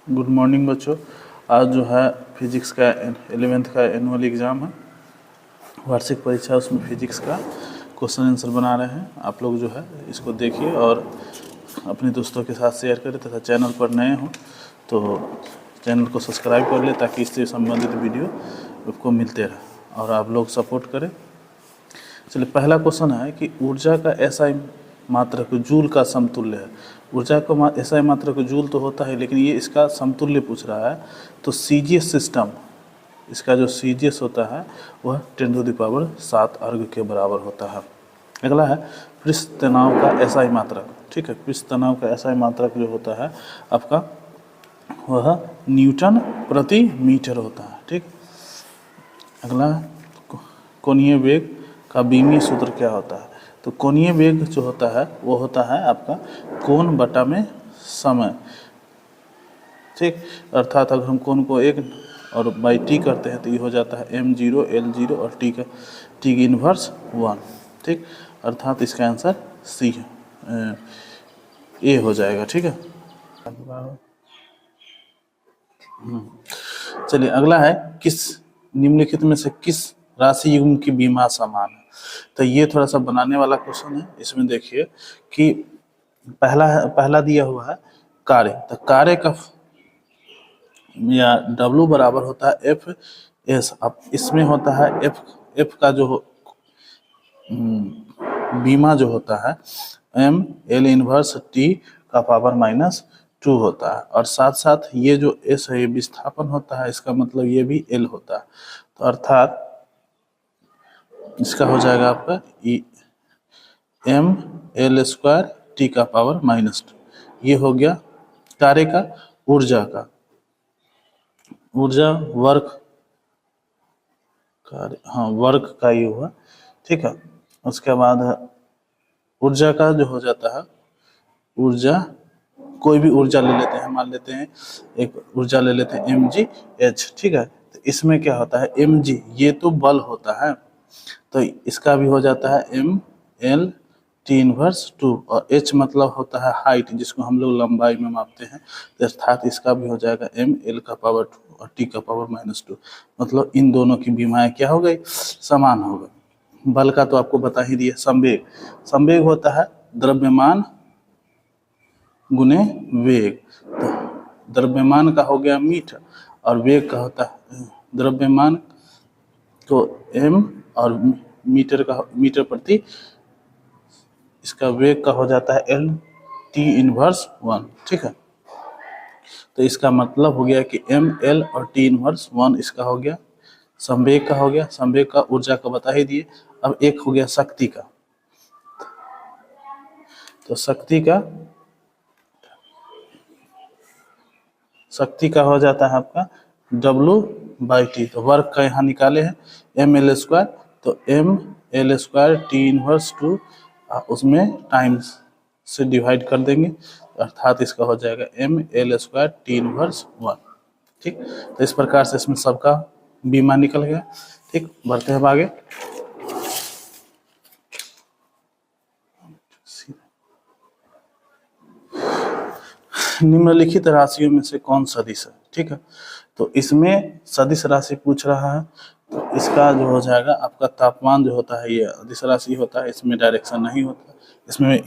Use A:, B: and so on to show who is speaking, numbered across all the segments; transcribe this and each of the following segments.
A: Good morning बच्चों। आज जो है फिजिक्स का 11th का एनुअल एग्ज़ाम है, वार्षिक परीक्षा। उसमें फिजिक्स का क्वेश्चन आंसर बना रहे हैं। आप लोग जो है इसको देखिए और अपने दोस्तों के साथ शेयर करें तथा चैनल पर नए हों तो चैनल को सब्सक्राइब कर ले ताकि इससे संबंधित वीडियो आपको मिलते रहे और आप लोग सपोर्ट करें। चलिए, पहला क्वेश्चन है कि ऊर्जा का एसआई मात्रक जूल का समतुल्य है। ऊर्जा का एसआई मात्रक जूल तो होता है, लेकिन ये इसका समतुल्य पूछ रहा है। तो सीजीएस सिस्टम, इसका जो सीजीएस होता है वह 10⁷ अर्ग के बराबर होता है। अगला है पृष्ठ तनाव का एसआई मात्रक। ठीक है, पृष्ठ तनाव का एसआई मात्रक जो होता है आपका वह न्यूटन प्रति मीटर होता है। ठीक, अगला कोणीय वेग का बीमीय सूत्र क्या होता है। तो कोणीय वेग जो होता है वो होता है आपका कोण बटा में समय। ठीक, अर्थात अगर हम कोण को 1 और बाई टी करते हैं तो ये हो जाता है m0 l0 और टी की इन्वर्स 1। ठीक, अर्थात इसका आंसर सी ए हो जाएगा। ठीक है, चलिए अगला है किस निम्नलिखित में से किस राशि युग्म की बीमा समान है। तो ये थोड़ा सा बनाने वाला क्वेश्चन है। इसमें देखिए कि पहला दिया हुआ है कार्य। तो कार्य का या W बराबर होता है एफ एस। अब इसमें होता है एफ का जो बीमा जो होता है m l इनवर्स t का पावर -2 होता है, और साथ साथ ये जो s है ये विस्थापन होता है, इसका मतलब ये भी l होता है। तो अर्थात इसका हो जाएगा आपका m l² t का पावर -2। ये हो गया कार्य का। ऊर्जा का, ऊर्जा वर्क कार्य, हाँ वर्क का ये हुआ। ठीक है, उसके बाद ऊर्जा का जो हो जाता है, ऊर्जा कोई भी ऊर्जा ले लेते हैं, मान लेते हैं एक ऊर्जा ले लेते हैं mgh। ठीक है, तो इसमें क्या होता है mg ये तो बल होता है, तो इसका भी हो जाता है m t इनवर्स 2, और h मतलब होता है हाइट, जिसको हम लोग लंबाई में मापते हैं। तो अर्थात इसका भी हो जाएगा m l का पावर 2 और t का पावर -2। मतलब इन दोनों की बीमाएं क्या हो गई, समान हो गई। बल का तो आपको बता ही दिया। संवेग, संवेग होता है द्रव्यमान गुने वेग। तो द्रव्यमान का हो गया मीटर और वेग का होता है द्रव्यमान तो m और मीटर प्रति, इसका वेग का हो जाता है l t इनवर्स 1। ठीक है, तो इसका मतलब हो गया कि m l और t इनवर्स 1 इसका हो गया संवेग का हो गया। संवेग का ऊर्जा का बता ही दिए। अब एक हो गया शक्ति का। तो शक्ति का हो जाता है आपका W/T। तो वर्क का यहाँ निकाले हैं ml², तो ml² t इनवर्स 2 उसमें टाइम्स से डिवाइड कर देंगे, अर्थात इसका हो जाएगा ml² t इनवर्स 1। ठीक, तो इस प्रकार से इसमें सबका बीमा निकल गया। ठीक, बढ़ते हैं आगे। निम्नलिखित राशियों में से कौन सदिश है। ठीक है, तो इसमें सदिश राशि पूछ रहा है। तो इसका जो हो जाएगा आपका तापमान जो होता है ये अदिश राशि होता है, इसमें डायरेक्शन नहीं होता, इसमें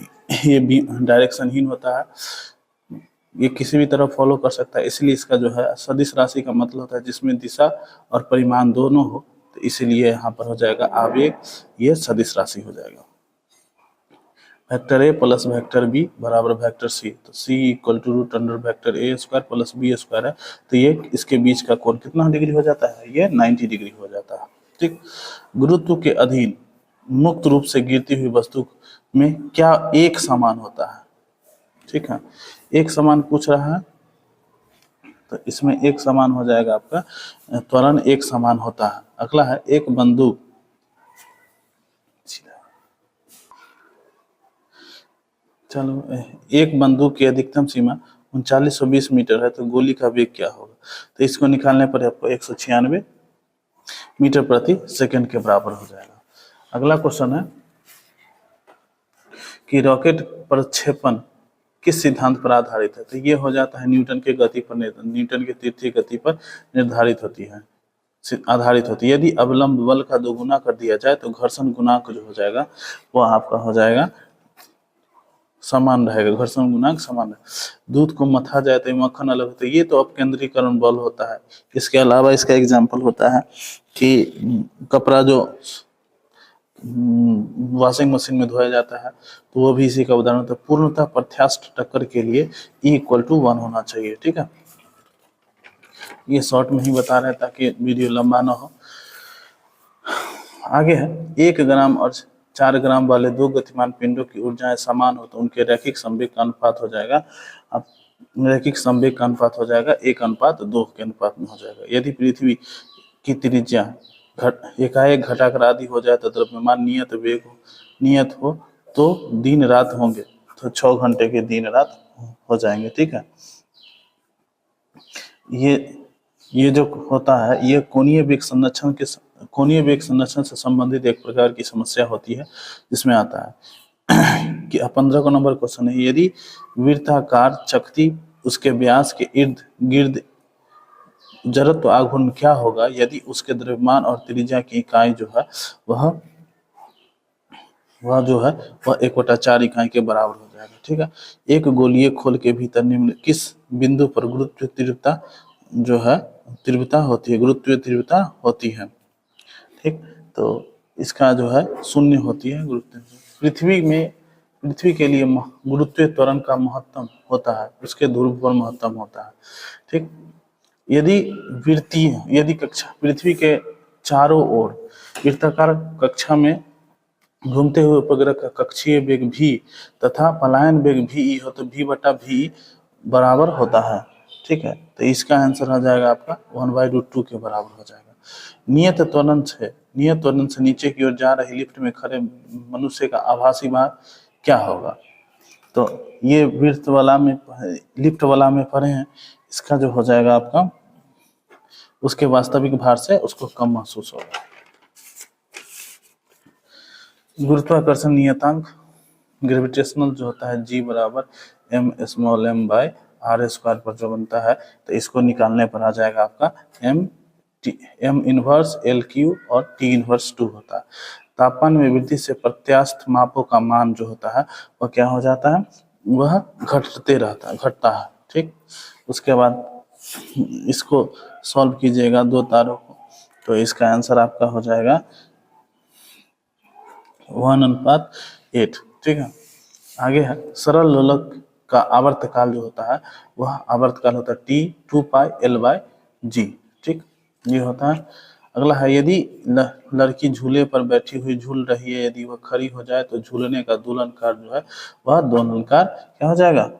A: ये भी डायरेक्शनहीन होता है, ये किसी भी तरह फॉलो कर सकता है। इसलिए इसका जो है सदिश राशि का मतलब होता है जिसमें दिशा और परिमाण दोनों हो, तो इसीलिए यहाँ पर हो जाएगा आवेग, ये सदिश राशि हो जाएगा। Vector a plus vector b बराबर वेक्टर c। तो c equal to √a² plus b² है, तो ये इसके बीच का कोण कितना डिग्री हो जाता है, ये 90 डिग्री हो जाता है। ठीक, गुरुत्व के अधीन मुक्त रूप से गिरती हुई वस्तु में क्या एक समान होता है। ठीक है, एक समान पूछ रहा है, तो इसमें एक समान हो जाएगा आपका त्वरण एक समान होता है। अगला है एक बंदूक, चलो एक बंदूक की अधिकतम सीमा 3920 मीटर है, तो गोली का वेग क्या होगा। तो इसको निकालने पर आपको 196 मीटर प्रति सेकंड के बराबर हो जाएगा। अगला क्वेश्चन है कि रॉकेट प्रक्षेपण किस सिद्धांत पर आधारित है? तो ये हो जाता है न्यूटन के गति पर, न्यूटन के तृतीय गति पर निर्धारित होती है, आधारित होती है। यदि अवलंब बल का दोगुना कर दिया जाए तो घर्षण गुणांक जो हो जाएगा वो आपका हो जाएगा समान रहेगा, घर्षण गुणांक समान है। दूध को मथा जाए तो मक्खन अलग होता है, ये तो अपकेंद्रीकरण बल होता है। इसके अलावा इसका एग्जाम्पल होता है कि कपड़ा जो वॉशिंग मशीन में धोया जाता है तो वो भी इसी का उदाहरण होता है। पूर्णतः प्रत्यास्थ टक्कर के लिए E=1 होना चाहिए, ठीक है। ये शॉर्ट में ही बता रहे हैं ताकि वीडियो लंबा ना हो। आगे है 1 ग्राम और 4 ग्राम वाले दो गतिमान पिंडों की ऊर्जाएं समान हो तो उनके रैखिक संवेग का अनुपात हो जाएगा, अब रैखिक संवेग का अनुपात हो जाएगा 1:2 के अनुपात में हो जाएगा। यदि पृथ्वी की त्रिज्या एकाएक घटाकर आधी हो जाए तो द्रव्यमान नियत हो तो दिन रात होंगे, तो 6 घंटे के दिन रात हो जाएंगे, ठीक है। ये जो होता है ये कोणीय वेग संरक्षण से संबंधित एक प्रकार की समस्या होती है, जिसमें आता है कि 15 नंबर क्वेश्चन है, यदि वृत्ताकार चकती उसके व्यास के इर्द गिर्द जड़त्व आघूर्ण क्या होगा यदि उसके द्रव्यमान और त्रिज्या की इकाई जो है वह 1/4 इकाई के बराबर हो जाएगा, ठीक है। एक गोलीय खोल के भीतर निम्न किस बिंदु पर गुरुत्वीय तीव्रता होती है, ठीक। तो इसका जो है 0 होती है पृथ्वी के लिए गुरुत्वीय त्वरण का महत्तम होता है, उसके ध्रुव पर महत्तम होता है, ठीक। यदि पृथ्वी के चारों ओर वृत्ताकार कक्षा में घूमते हुए उपग्रह का कक्षीय वेग v तथा पलायन वेग v हो तो v/v बराबर होता है, ठीक है। तो इसका आंसर हो जाएगा आपका 1/√2 के बराबर हो जाएगा। नियत त्वरण से नीचे की ओर जा रही लिफ्ट में खड़े मनुष्य का आभासी भार क्या होगा? तो ये लिफ्ट वाला में पढ़े हैं, इसका जो हो जाएगा आपका उसके वास्तविक भार से उसको कम महसूस होगा। गुरुत्वाकर्षण नियतांक ग्रेविटेशनल जो होता है G बराबर m(m)/r² पर जो बनता है, तो इसको निकालने पर आ जाएगा आपका m इनवर्स LQ और T इनवर्स 2 होता है। तापमान में वृद्धि से प्रत्यास्थ मापों का मान जो होता है वह क्या हो जाता है, वह घटता है, ठीक। उसके बाद इसको सॉल्व कीजिएगा 2 तारों को, तो इसका आंसर आपका हो जाएगा 1:8, ठीक है। आगे है सरल लोलक का आवर्तकाल जो होता है वह आवर्तकाल होता है T2πL/G, ठीक, ये होता है। अगला है यदि लड़की झूले पर बैठी हुई झूल रही है, यदि वह खड़ी हो जाए तो झूलने का दोलनकार जो है वह दोलनकार क्या हो जाएगा,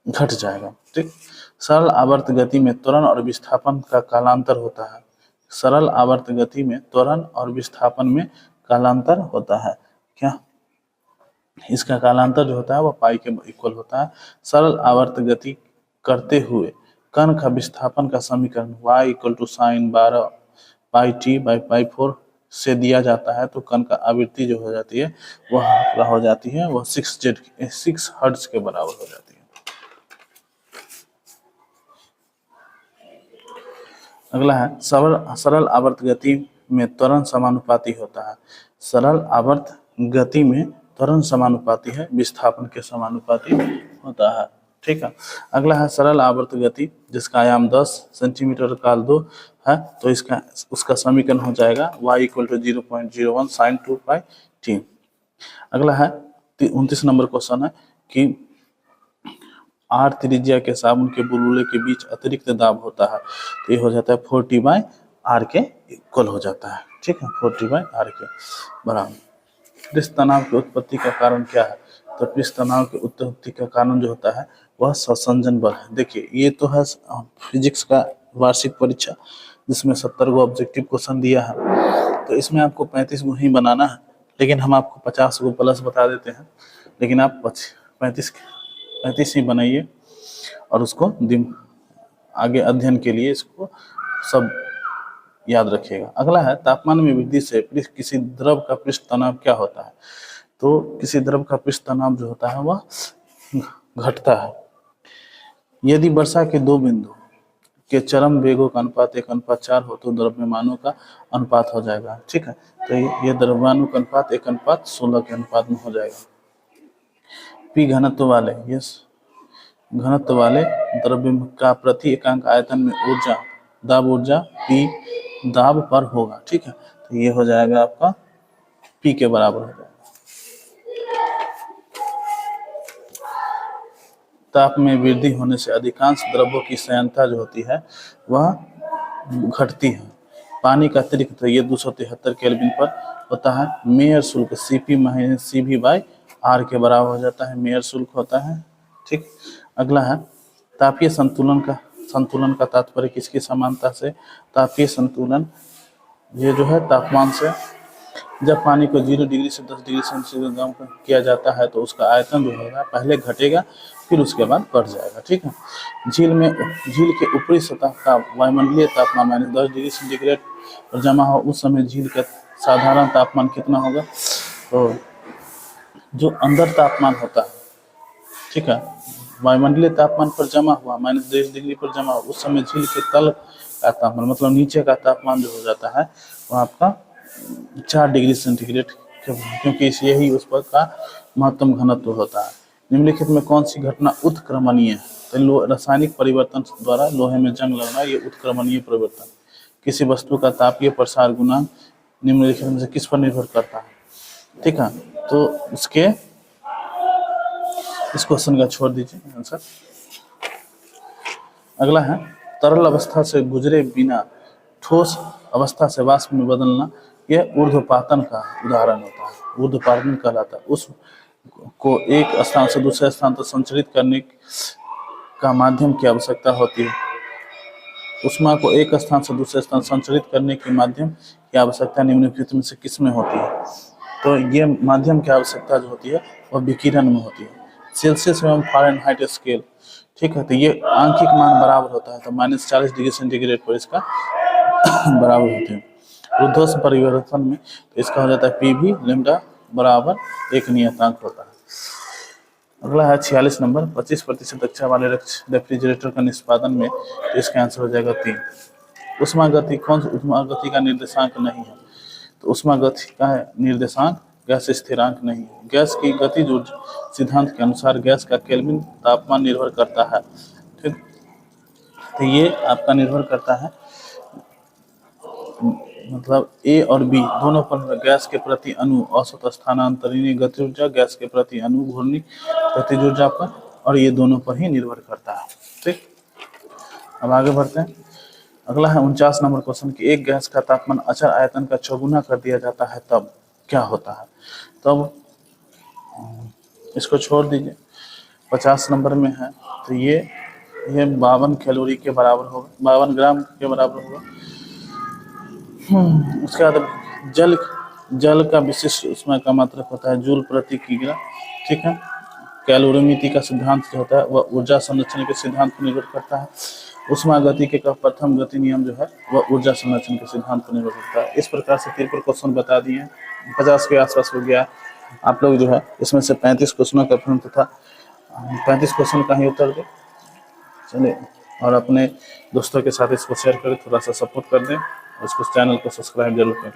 A: घट जाएगा, ठीक। सरल आवर्त गति में त्वरण और विस्थापन का कालांतर होता है। सरल आवर्त गति में त्वरण और विस्थापन में कालांतर होता है, क्या इसका कालांतर जो होता है वह पाई के इक्वल होता है। सरल आवर्त गति करते हुए कण का विस्थापन का समीकरण y = sin 12 πt/π4 से दिया जाता है, तो कण का आवृत्ति जो हो जाती है वह हो जाती है वह 6 हर्ट्ज के बराबर हो जाती है। अगला है सरल आवर्त गति में त्वरण समानुपाती होता है। सरल आवर्त गति में त्वरण समानुपाती है, विस्थापन के समानुपाती होता है, ठीक है। अगला है सरल आवर्त गति जिसका आयाम 10 सेंटीमीटर काल 2 है, तो उसका समीकरण हो जाएगा y = 0.01 sin 2πt। अगला है 29 नंबर क्वेश्चन है कि R त्रिज्या के साबुन के बुलबुले के बीच अतिरिक्त दाब होता है, तो ये हो जाता है 4T/R के इक्वल हो जाता है, ठीक है, 4T/R के बराबर। पृष्ठ तनाव की उत्पत्ति का कारण क्या है? तो पृष्ठ तनाव की उत्पत्ति का कारण जो होता है वह संसंजन बल है। देखिए ये तो है फिजिक्स का वार्षिक परीक्षा जिसमें 70 गो ऑब्जेक्टिव क्वेश्चन दिया है, तो इसमें आपको 35 गो ही बनाना है, लेकिन हम आपको 50 गो प्लस बता देते हैं, लेकिन आप 35 ही बनाइए और उसको आगे अध्ययन के लिए इसको सब याद रखिएगा। अगला है तापमान में वृद्धि से किसी द्रव का पृष्ठ तनाव क्या होता है? तो किसी द्रव का पृष्ठ तनाव जो होता है वह घटता है। यदि वर्षा के दो बिंदु के चरम वेगों का अनुपात 1:4 हो तो द्रव्यमानों का अनुपात हो जाएगा। ठीक है, तो ये द्रव्यमानों का अनुपात 1:16 के अनुपात में हो जाएगा। पी घनत्व वाले, यस, घनत्व वाले द्रव्य का प्रति एकांक आयतन में ऊर्जा, दाब ऊर्जा पी दाब पर होगा। ठीक है, तो ये हो जाएगा आपका पी के बराबर हो जाएगा। ताप में वृद्धि होने से अधिकांश द्रव्यों की संयंत्रता जो होती है वह घटती है। पानी का अतिरिक्त ये 273 केल्विन पर होता है। मेयर शुल्क Cp minus Cv by R के बराबर हो जाता है, मेयर शुल्क होता है। ठीक, अगला है तापीय संतुलन का तात्पर्य किसकी समानता से? तापीय संतुलन ये जो है तापमान से, जब पानी को 0 डिग्री से 10 डिग्री सेंटीग्रेड गर्म किया जाता है तो उसका आयतन जो होगा पहले घटेगा फिर उसके बाद बढ़ जाएगा। ठीक है, झील के ऊपरी सतह का वायुमंडलीय तापमान -10 डिग्री सेंटीग्रेड पर जमा हो, उस समय झील का साधारण तापमान कितना होगा? तो जो अंदर तापमान होता है, ठीक है, वायुमंडलीय तापमान पर जमा हुआ -10 डिग्री पर जमा हुआ, उस समय झील के तल का तापमान मतलब नीचे का तापमान जो हो जाता है वह आपका 4 डिग्री सेंटीग्रेड, क्योंकि यही उस पर का महत्तम घनत्व होता है। निम्नलिखित में कौन सी घटना उत्क्रमणीय है? तो रासायनिक परिवर्तन द्वारा लोहे में जंग लगना, ये उत्क्रमणीय परिवर्तन। किसी वस्तु का तापीय प्रसार गुणांक निम्नलिखित में से किस पर निर्भर करता है? ठीक है, तो उसके इस क्वेश्चन का छोड़ दीजिए आंसर। अगला है तरल अवस्था से गुजरे बिना ठोस अवस्था से वाष्प में बदलना, यह ऊर्ध्वपातन का उदाहरण होता है, ऊर्ध्वपातन कहलाता है। उस को एक स्थान से दूसरे स्थान तक संचरित करने का माध्यम की आवश्यकता होती है। उष्मा को एक स्थान से दूसरे स्थान संचरित करने के माध्यम की आवश्यकता निम्नलिखित में से किस में होती है? तो ये माध्यम की आवश्यकता जो होती है वह विकिरण में होती है। सेल्सियस एवं फ़ारेनहाइट स्केल, ठीक है, तो ये आंशिक मान बराबर होता है, तो -40 डिग्री सेंटीग्रेड पर इसका बराबर होते हैं। ऊर्ध्वस्थ परिवर्तन में तो इसका हो जाता है पी भी लैम्डा बराबर एक नियतांक होता है। अगला है 46 नंबर, 25% कक्षा वाले रेफ्रिजरेटर का निष्पादन में, तो इसका आंसर हो जाएगा 3। उष्मा गति, कौन सा उष्मा गति का निर्देशांक नहीं है? तो उष्मा गति का निर्देशांक गैस स्थिरांक नहीं है। गैस की गतिज ऊर्जा सिद्धांत के अनुसार गैस का केल्विन तापमान निर्भर करता है। ठीक, तो ये आपका निर्भर करता है, मतलब ए और बी दोनों पर गैस के प्रति अणु औसत स्थानांतरणीय गतिज ऊर्जा, गैस के प्रति अणु घूर्णी गतिज ऊर्जा पर, और ये दोनों पर ही निर्भर करता है। ठीक, अब आगे बढ़ते हैं। अगला है 49 नंबर क्वेश्चन कि एक गैस का तापमान अचर आयतन का चौगुना कर दिया जाता है तब क्या होता है? तब इसको छोड़ दीजिए, 50 नंबर में है, तो ये 52 कैलोरी के बराबर होगा, 52 ग्राम के बराबर होगा। उसके बाद जल का विशिष्ट उष्मा का मात्रक होता है जूल प्रति किग्रा। ठीक है, कैलोरीमिति का सिद्धांत जो होता है वह ऊर्जा संरक्षण के सिद्धांत पर निर्भर करता है। उष्मा गति के प्रथम गति नियम जो है वह ऊर्जा संरक्षण के सिद्धांत पर निर्भर करता है। इस प्रकार से 53 क्वेश्चन बता दिए, 50 के आसपास हो गया। आप लोग जो है इसमें से 35 क्वेश्चनों का प्रश्न तथा 35 क्वेश्चन का ही उत्तर दें। चलिए, और अपने दोस्तों के साथ इसको शेयर करें, थोड़ा सा सपोर्ट कर दें, और इसको चैनल को सब्सक्राइब जरूर करें।